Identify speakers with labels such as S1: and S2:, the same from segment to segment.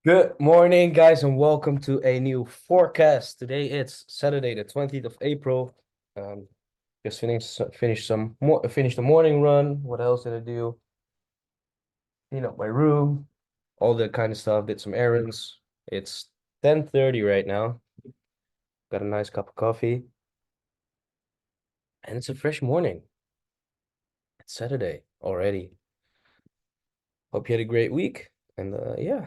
S1: Good morning, guys, and welcome to a new forecast. Today it's Saturday, the 20th of April. Um, just finished the morning run. What else did I do? Clean up my room, all that kind of stuff. Did some errands. It's 10:30 right now. Got a nice cup of coffee, and it's a fresh morning. It's Saturday already. Hope you had a great week. And yeah,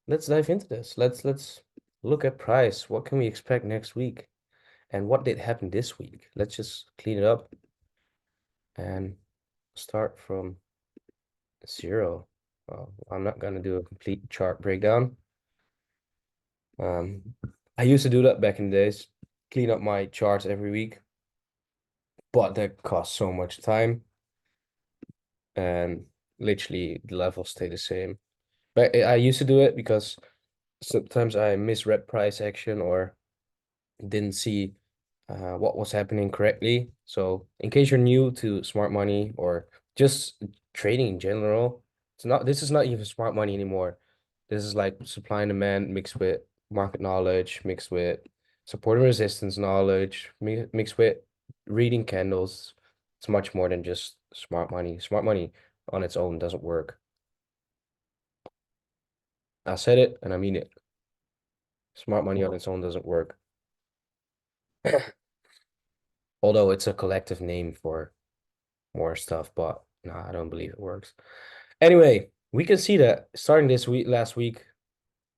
S1: let's dive into this. Let's look at price. What can we expect next week? And what did happen this week? Let's just clean it up and start from zero. Well, I'm not going to do a complete chart breakdown. Um, I used to do that back in the days, clean up my charts every week, but that costs so much time and literally the levels stay the same. But I used to do it because sometimes I misread price action or didn't see what was happening correctly. So in case you're new to smart money or just trading in general, this is not even smart money anymore. This is like supply and demand mixed with market knowledge, mixed with support and resistance knowledge, mixed with reading candles. It's much more than just smart money. Smart money on its own doesn't work. I said it and I mean it. Smart money on its own doesn't work. Although it's a collective name for more stuff, but no, I don't believe it works. Anyway, we can see that starting this week, last week,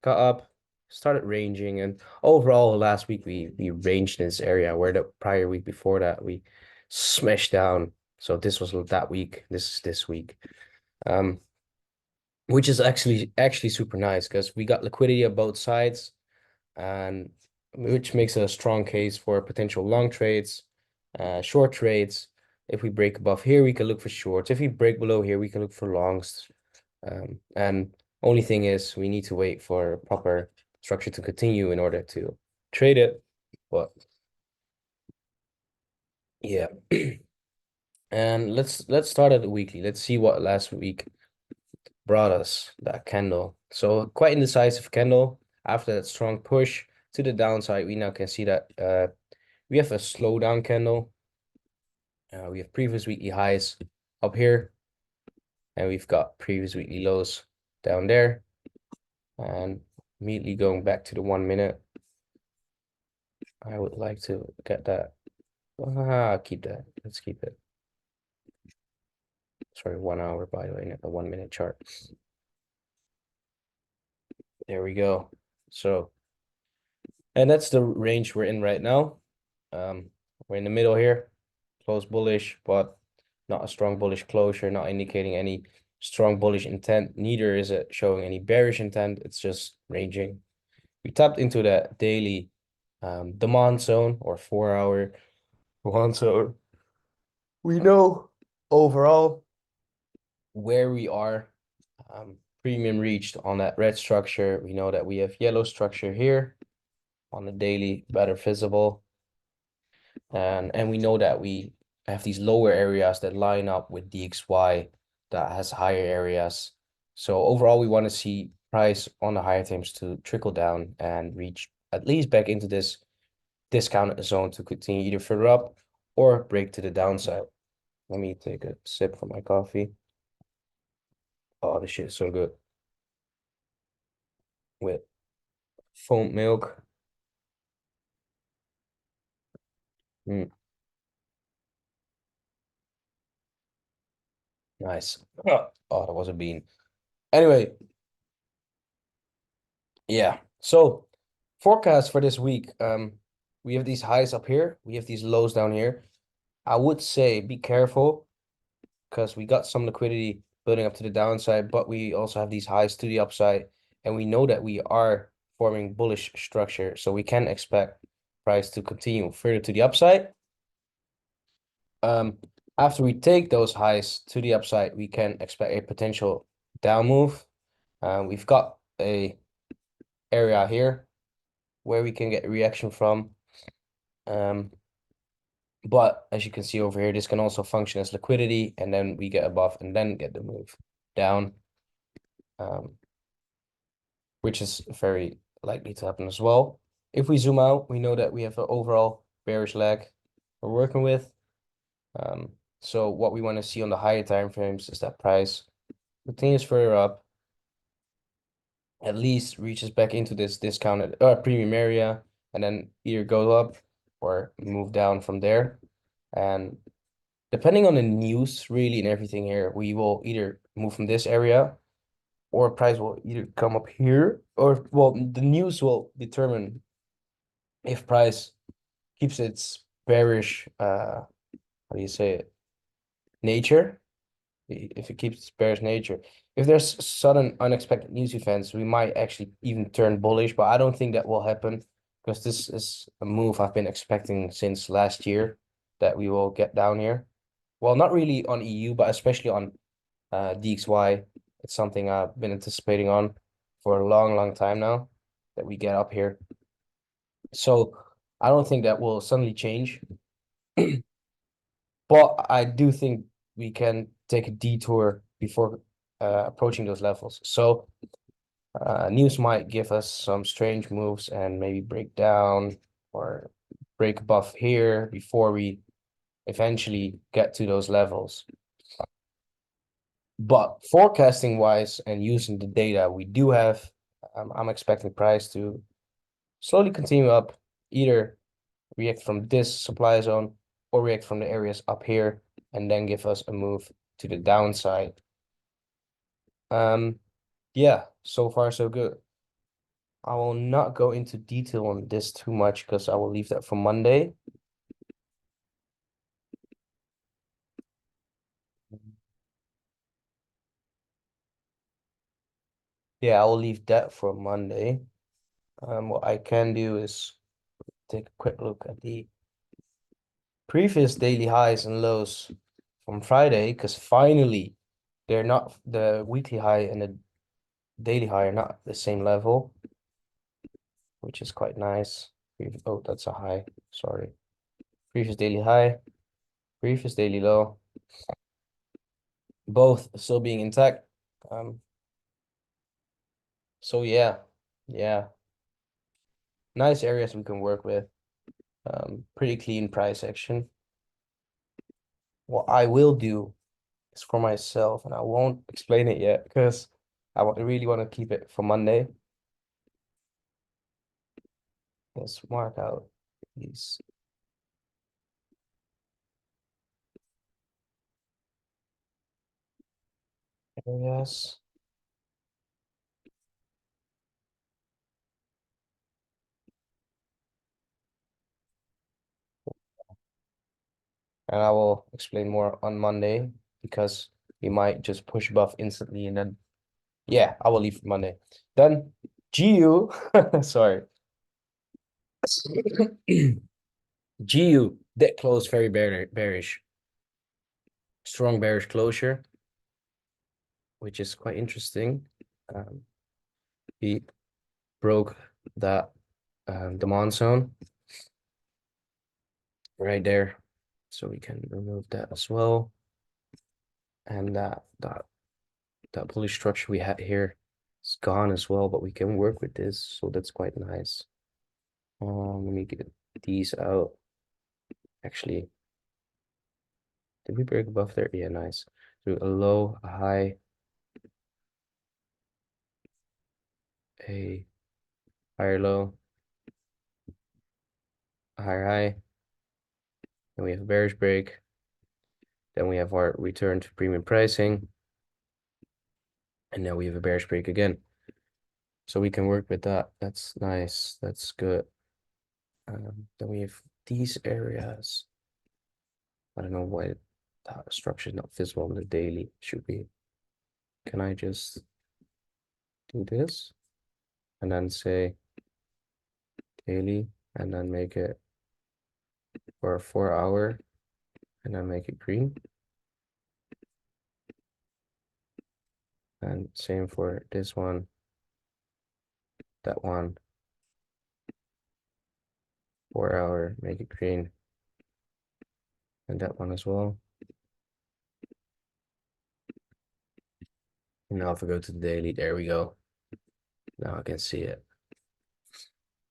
S1: got up, started ranging, and overall last week we ranged in this area where the prior week before that we smashed down. So this was that week. This is this week. Um, which is actually super nice because we got liquidity on both sides, and which makes a strong case for potential long trades, short trades. If we break above here, we can look for shorts. If we break below here, we can look for longs. And only thing is we need to wait for proper structure to continue in order to trade it. But yeah. And let's start at the weekly. Let's see what last week brought us, that candle. So quite indecisive candle. After that strong push to the downside, we now can see that we have a slowdown candle. We have previous weekly highs up here, and we've got previous weekly lows down there. And immediately going back to the 1 minute, I would like to get that. Keep that. Let's keep it. Sorry, 1 hour, by the way, not the 1 minute chart. There we go. So, and that's the range we're in right now. We're in the middle here, close bullish, but not a strong bullish closure, not indicating any strong bullish intent. Neither is it showing any bearish intent. It's just ranging. We tapped into that daily demand zone or 4 hour demand zone. We know overall where we are. Premium reached on that red structure. We know that we have yellow structure here on the daily, better visible. And we know that we have these lower areas that line up with DXY that has higher areas. So overall, we want to see price on the higher times to trickle down and reach at least back into this discounted zone to continue either further up or break to the downside. Let me take a sip from my coffee. Oh, this shit is so good. With foam milk. Mm, nice. Oh, that was a bean. Anyway, yeah. So forecast for this week. We have these highs up here. We have these lows down here. I would say be careful because we got some liquidity building up to the downside, but we also have these highs to the upside, and we know that we are forming bullish structure, so we can expect price to continue further to the upside. After we take those highs to the upside, we can expect a potential down move. We've got a area here where we can get a reaction from. But as you can see over here, this can also function as liquidity, and then we get above and then get the move down. which is very likely to happen as well. If we zoom out, we know that we have an overall bearish leg we're working with. So what we want to see on the higher time frames is that price continues further up, at least reaches back into this discounted premium area, and then either go up or move down from there. And depending on the news, really, and everything here, we will either move from this area or price will either come up here, or well, the news will determine if price keeps its bearish how do you say it, nature. If it keeps its bearish nature, if there's sudden unexpected news events, we might actually even turn bullish, but I don't think that will happen because this is a move I've been expecting since last year that we will get down here. Well, not really on EU, but especially on DXY. It's something I've been anticipating on for a long time now that we get up here. So I don't think that will suddenly change. But I do think we can take a detour before approaching those levels. So news might give us some strange moves and maybe break down or break above here before we eventually get to those levels. But forecasting wise and using the data we do have, I'm expecting price to slowly continue up, either react from this supply zone or react from the areas up here and then give us a move to the downside. Yeah, so far so good. I will not go into detail on this too much because I will leave that for Monday. Yeah, I will leave that for Monday. What I can do is take a quick look at the previous daily highs and lows from Friday, because finally they're not, the weekly high and the daily high are not the same level, which is quite nice. Oh, that's a high, sorry. Previous daily high, previous daily low, both still being intact. So yeah, nice areas we can work with. Pretty clean price action. What I will do is for myself, and I won't explain it yet because really want to keep it for Monday. Let's mark out these. Areas. And I will explain more on Monday because we might just push above instantly and then yeah, I will leave for Monday. Then GU, sorry. GU that closed very bearish. Strong bearish closure, which is quite interesting. We broke that demand zone right there, so we can remove that as well. And that bullish structure we had here is gone as well, but we can work with this, so that's quite nice. Let me get these out. Actually, did we break above there? Yeah, nice. So a low, a high, a higher low, a higher high. Then we have a bearish break. Then we have our return to premium pricing. And now we have a bearish break again. So we can work with that. That's nice. That's good. Then we have these areas. I don't know why that structure is not visible on the daily. Should be. Can I just do this and then say daily and then make it for a 4 hour and then make it green? And same for this one, that one, 4 hour, make it green, and that one as well. And now if I go to the daily, there we go. Now I can see it.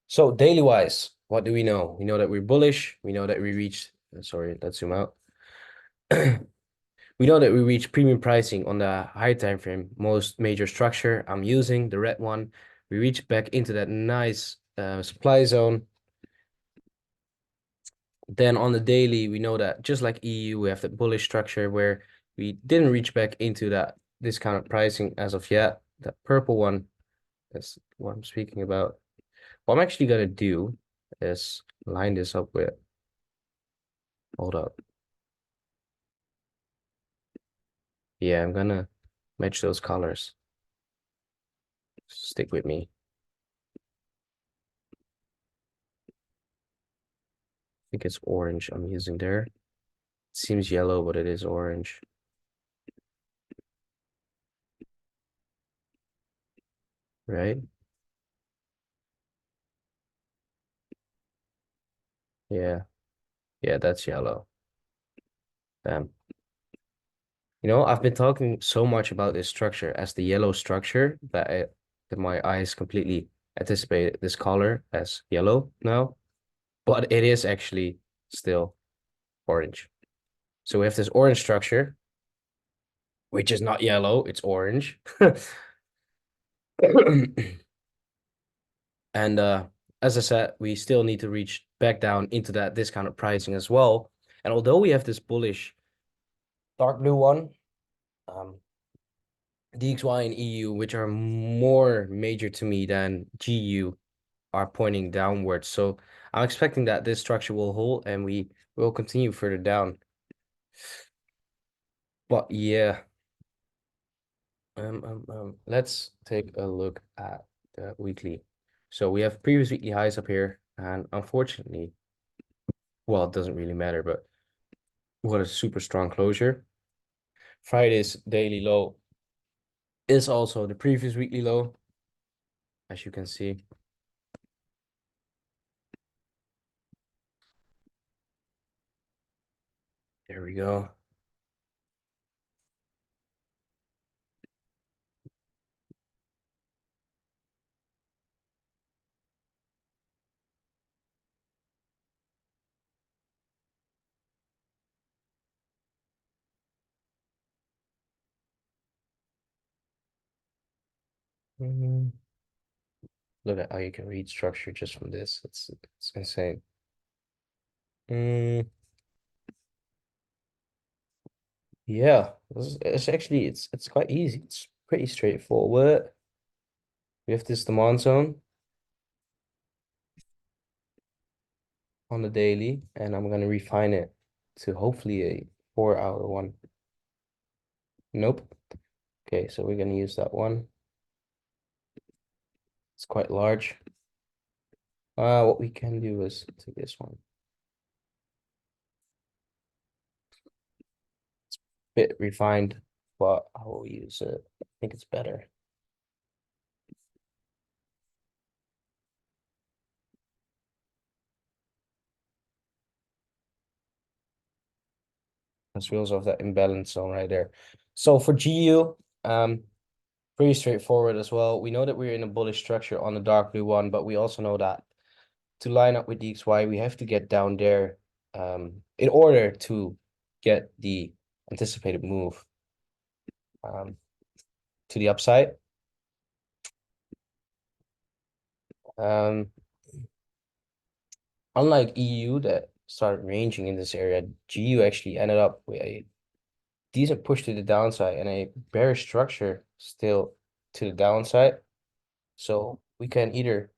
S1: So daily wise, what do we know? We know that we're bullish. We know that we reached, sorry, let's zoom out. We know that we reached premium pricing on the high time frame, most major structure I'm using, the red one. We reached back into that nice supply zone. Then on the daily, we know that just like EU, we have the bullish structure where we didn't reach back into that discounted pricing as of yet. That purple one is what I'm speaking about. What I'm actually gonna do is line this up with, hold up. Yeah, I'm gonna match those colors. Stick with me. I think it's orange I'm using there. It seems yellow, but it is orange. Right? Yeah. Yeah, that's yellow. Bam. You know, I've been talking so much about this structure as the yellow structure that my eyes completely anticipate this color as yellow now, but it is actually still orange. So we have this orange structure, which is not yellow, it's orange. And as I said, we still need to reach back down into that discounted pricing as well. And although we have this bullish dark blue one, um, DXY and EU, which are more major to me than GU, are pointing downwards. So I'm expecting that this structure will hold and we will continue further down. But yeah, let's take a look at the weekly. So we have previous weekly highs up here, and unfortunately, well, it doesn't really matter, but what a super strong closure. Friday's daily low is also the previous weekly low, as you can see. There we go. Look at how you can read structure just from this. It's insane. Yeah, it's actually it's quite easy. It's pretty straightforward. We have this demand zone on the daily, and I'm gonna refine it to hopefully a 4-hour one. Nope. Okay, so we're gonna use that one. It's quite large. What we can do is take this one. It's a bit refined, but I will use it. I think it's better. Because we also have that imbalance zone right there. So for GU, pretty straightforward as well. We know that we're in a bullish structure on the dark blue one, but we also know that to line up with DXY, we have to get down there in order to get the anticipated move to the upside. Unlike EU that started ranging in this area, GU actually ended up with a decent push to the downside and a bearish structure still to the downside. So we can either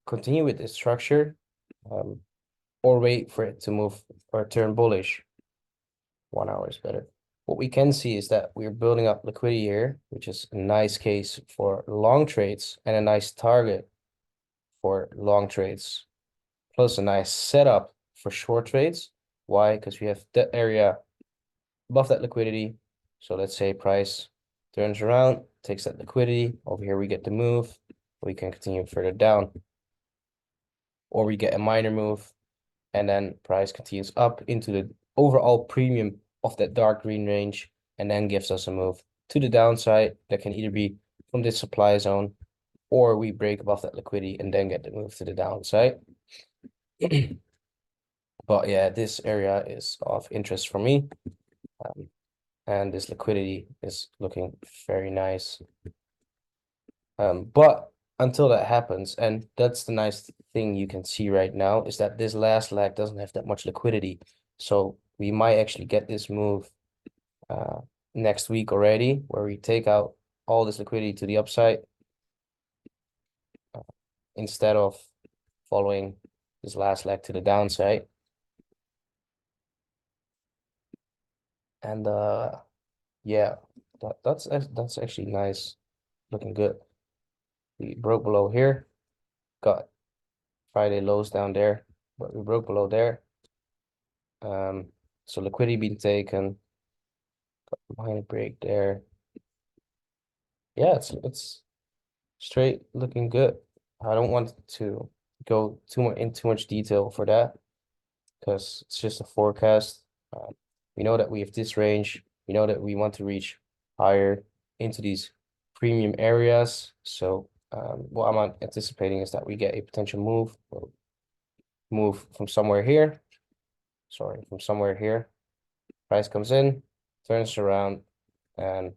S1: continue with this structure or wait for it to move or turn bullish. 1 hour is better. What we can see is that we're building up liquidity here, which is a nice case for long trades and a nice target for long trades, plus a nice setup for short trades. Why? Because we have that area above that liquidity. So let's say price turns around, takes that liquidity. Over here, we get the move. We can continue further down. Or we get a minor move, and then price continues up into the overall premium of that dark green range, and then gives us a move to the downside that can either be from this supply zone, or we break above that liquidity and then get the move to the downside. But yeah, this area is of interest for me. And this liquidity is looking very nice. But until that happens, and that's the nice thing you can see right now, is that this last leg doesn't have that much liquidity. So we might actually get this move next week already, where we take out all this liquidity to the upside instead of following this last leg to the downside. And yeah, that's actually nice, looking good. We broke below here, got Friday lows down there, but we broke below there. So liquidity being taken, got minor break there. Yeah, it's straight looking good. I don't want to go too much detail for that because it's just a forecast. We know that we have this range. We know that we want to reach higher into these premium areas. So what I'm anticipating is that we get a potential move from somewhere here. Sorry, from somewhere here. Price comes in, turns around, and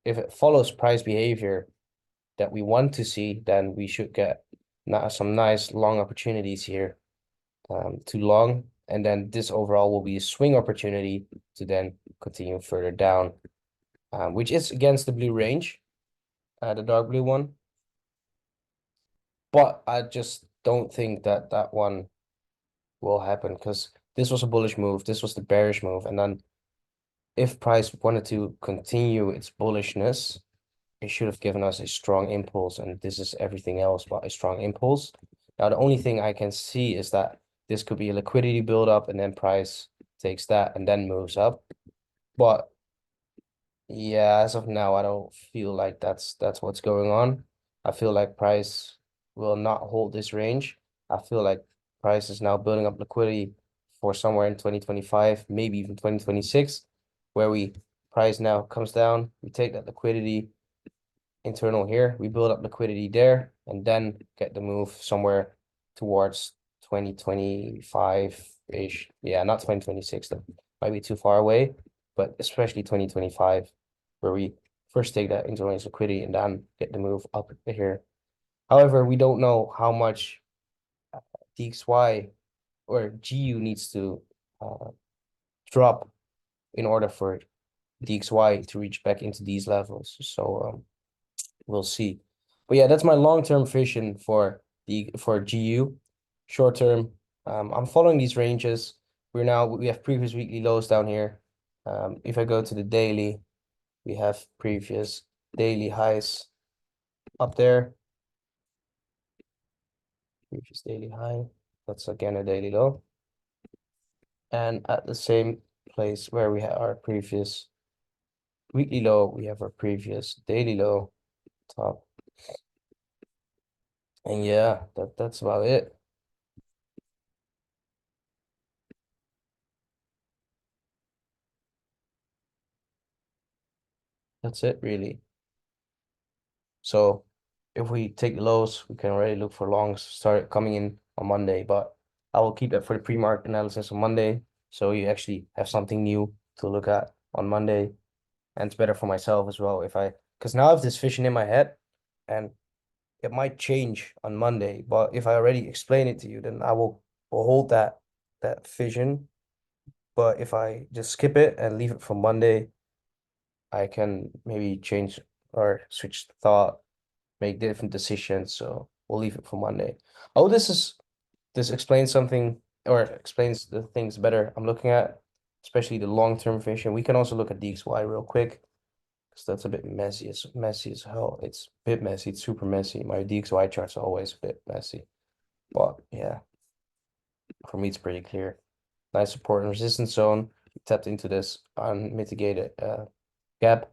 S1: if it follows price behavior that we want to see, then we should get some nice long opportunities here to long. And then this overall will be a swing opportunity to then continue further down, which is against the blue range, the dark blue one. But I just don't think that that one will happen because this was a bullish move. This was the bearish move. And then if price wanted to continue its bullishness, it should have given us a strong impulse. And this is everything else but a strong impulse. Now, the only thing I can see is that this could be a liquidity buildup and then price takes that and then moves up. But yeah, as of now, I don't feel like that's what's going on. I feel like price will not hold this range. I feel like price is now building up liquidity for somewhere in 2025, maybe even 2026, where price now comes down, we take that liquidity internal here, we build up liquidity there, and then get the move somewhere towards 2025-ish. Yeah, not 2026, that might be too far away, but especially 2025, where we first take that internal liquidity and then get the move up here. However, we don't know how much DXY or GU needs to drop in order for DXY to reach back into these levels. So we'll see. But yeah, that's my long-term vision for GU. Short term, I'm following these ranges. We have previous weekly lows down here. If I go to the daily, we have previous daily highs up there. Previous daily high. That's again a daily low. And at the same place where we had our previous weekly low, we have our previous daily low top. And yeah, that's about it. That's it really. So if we take the lows, we can already look for longs start coming in on Monday, but I will keep that for the pre-market analysis on Monday. So you actually have something new to look at on Monday. And it's better for myself as well because now I have this vision in my head and it might change on Monday, but if I already explain it to you, then I will hold that vision. But if I just skip it and leave it for Monday, I can maybe change or switch the thought, make different decisions. So we'll leave it for Monday. Oh, this explains something or explains the things better I'm looking at, especially the long-term vision. We can also look at DXY real quick because that's a bit messy. It's messy as hell. It's a bit messy. It's super messy. My DXY charts are always a bit messy. But yeah, for me, it's pretty clear. Nice support and resistance zone. We tapped into this unmitigated gap.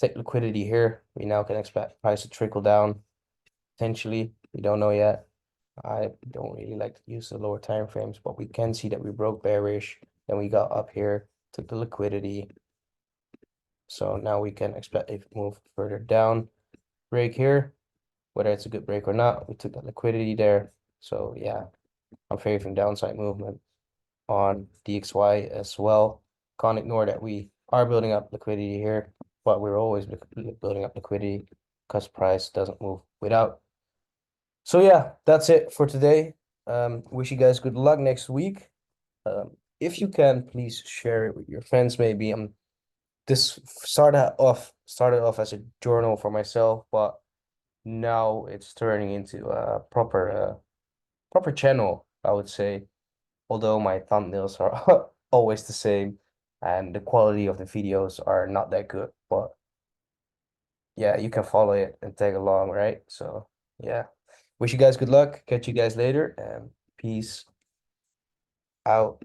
S1: Take liquidity here. We now can expect price to trickle down. Potentially, we don't know yet. I don't really like to use the lower time frames, but we can see that we broke bearish. Then we got up here, took the liquidity, So now we can expect a move further down, break here, whether it's a good break or not. We took that liquidity there. So yeah, I'm favoring downside movement on DXY as well. Can't ignore that we are building up liquidity here, but we're always building up liquidity because price doesn't move without. So yeah, that's it for today. Wish you guys good luck next week. If you can, please share it with your friends. Maybe this started off as a journal for myself, but now it's turning into a proper channel, I would say. Although my thumbnails are always the same and the quality of the videos are not that good, but yeah, you can follow it and tag along, right? So yeah, wish you guys good luck. Catch you guys later and peace out.